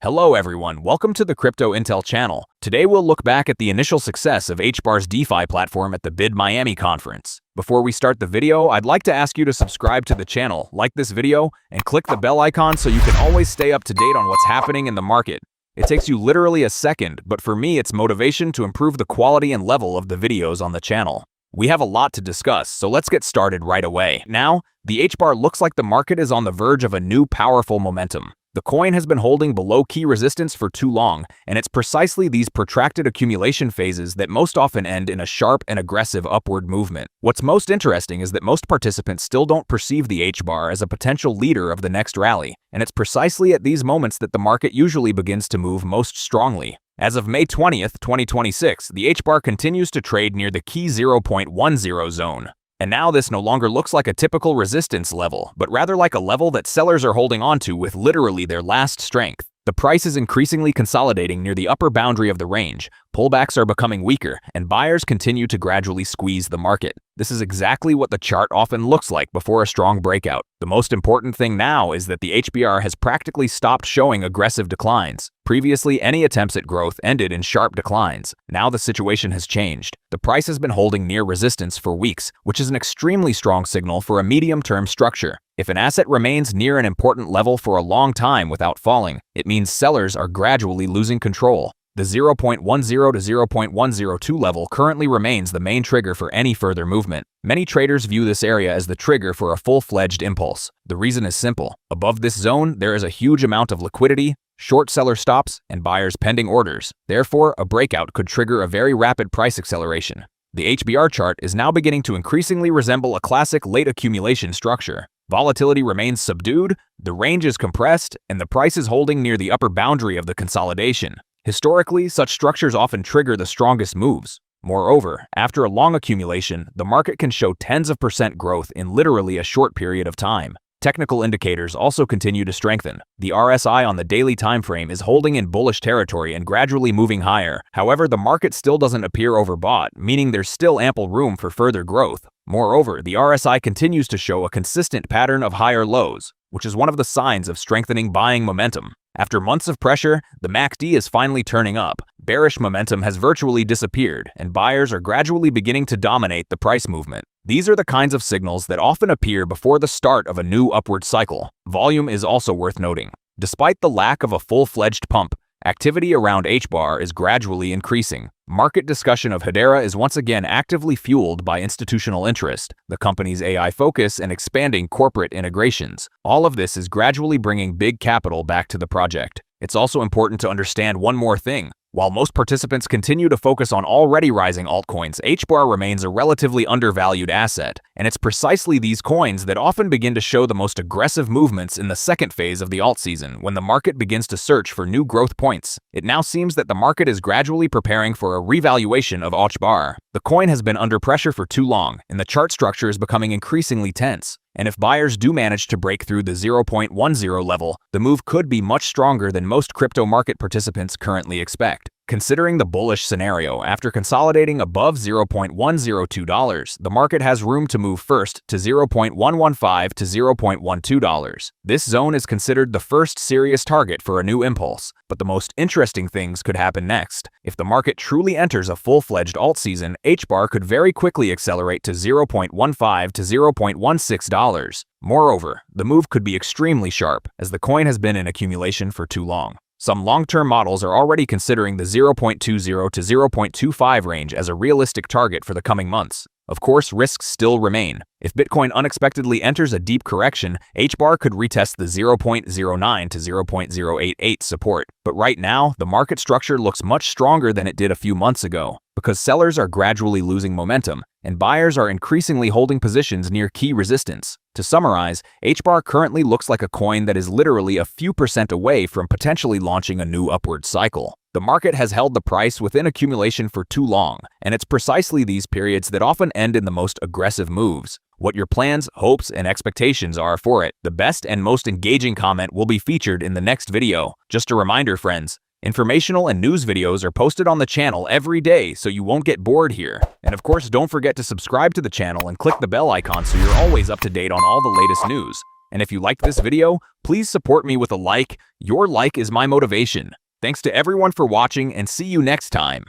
Hello everyone, welcome to the Crypto Intel channel. Today we'll look back at the initial success of Hbar's DeFi platform at the BID Miami conference. Before we start the video, I'd like to ask you to subscribe to the channel, like this video, and click the bell icon so you can always stay up to date on what's happening in the market. It takes you literally a second, but for me it's motivation to improve the quality and level of the videos on the channel. We have a lot to discuss, so let's get started right away. Now, the Hbar looks like the market is on the verge of a new powerful momentum. The coin has been holding below key resistance for too long, and it's precisely these protracted accumulation phases that most often end in a sharp and aggressive upward movement. What's most interesting is that most participants still don't perceive the Hbar as a potential leader of the next rally, and it's precisely at these moments that the market usually begins to move most strongly. As of May 20th, 2026, the Hbar continues to trade near the key 0.10 zone. And now this no longer looks like a typical resistance level, but rather like a level that sellers are holding onto with literally their last strength. The price is increasingly consolidating near the upper boundary of the range, pullbacks are becoming weaker, and buyers continue to gradually squeeze the market. This is exactly what the chart often looks like before a strong breakout. The most important thing now is that the Hbar has practically stopped showing aggressive declines. Previously, any attempts at growth ended in sharp declines. Now the situation has changed. The price has been holding near resistance for weeks, which is an extremely strong signal for a medium-term structure. If an asset remains near an important level for a long time without falling, it means sellers are gradually losing control. The 0.10 to 0.102 level currently remains the main trigger for any further movement. Many traders view this area as the trigger for a full-fledged impulse. The reason is simple. Above this zone, there is a huge amount of liquidity, short seller stops, and buyers pending orders. Therefore, a breakout could trigger a very rapid price acceleration. The Hbar chart is now beginning to increasingly resemble a classic late accumulation structure. Volatility remains subdued, the range is compressed, and the price is holding near the upper boundary of the consolidation. Historically, such structures often trigger the strongest moves. Moreover, after a long accumulation, the market can show tens of % growth in literally a short period of time. Technical indicators also continue to strengthen. The RSI on the daily time frame is holding in bullish territory and gradually moving higher. However, the market still doesn't appear overbought, meaning there's still ample room for further growth. Moreover, the RSI continues to show a consistent pattern of higher lows, which is one of the signs of strengthening buying momentum. After months of pressure, the MACD is finally turning up. Bearish momentum has virtually disappeared, and buyers are gradually beginning to dominate the price movement. These are the kinds of signals that often appear before the start of a new upward cycle. Volume is also worth noting. Despite the lack of a full-fledged pump, activity around Hbar is gradually increasing. Market discussion of Hedera is once again actively fueled by institutional interest, the company's AI focus, and expanding corporate integrations. All of this is gradually bringing big capital back to the project. It's also important to understand one more thing. While most participants continue to focus on already rising altcoins, Hbar remains a relatively undervalued asset, and it's precisely these coins that often begin to show the most aggressive movements in the second phase of the alt season, when the market begins to search for new growth points. It now seems that the market is gradually preparing for a revaluation of Hbar. The coin has been under pressure for too long, and the chart structure is becoming increasingly tense. And if buyers do manage to break through the 0.10 level, the move could be much stronger than most crypto market participants currently expect. Considering the bullish scenario, after consolidating above $0.102, the market has room to move first to $0.115 to $0.12. This zone is considered the first serious target for a new impulse, but the most interesting things could happen next. If the market truly enters a full-fledged alt season, Hbar could very quickly accelerate to $0.15 to $0.16. Moreover, the move could be extremely sharp, as the coin has been in accumulation for too long. Some long-term models are already considering the 0.20 to 0.25 range as a realistic target for the coming months. Of course, risks still remain. If Bitcoin unexpectedly enters a deep correction, Hbar could retest the 0.09 to 0.088 support. But right now, the market structure looks much stronger than it did a few months ago, because sellers are gradually losing momentum, and buyers are increasingly holding positions near key resistance. To summarize, Hbar currently looks like a coin that is literally a few % away from potentially launching a new upward cycle. The market has held the price within accumulation for too long, and it's precisely these periods that often end in the most aggressive moves. What your plans, hopes, and expectations are for it. The best and most engaging comment will be featured in the next video. Just a reminder, friends, informational and news videos are posted on the channel every day, so you won't get bored here. And of course, don't forget to subscribe to the channel and click the bell icon so you're always up to date on all the latest news. And if you liked this video, please support me with a like. Your like is my motivation. Thanks to everyone for watching and see you next time.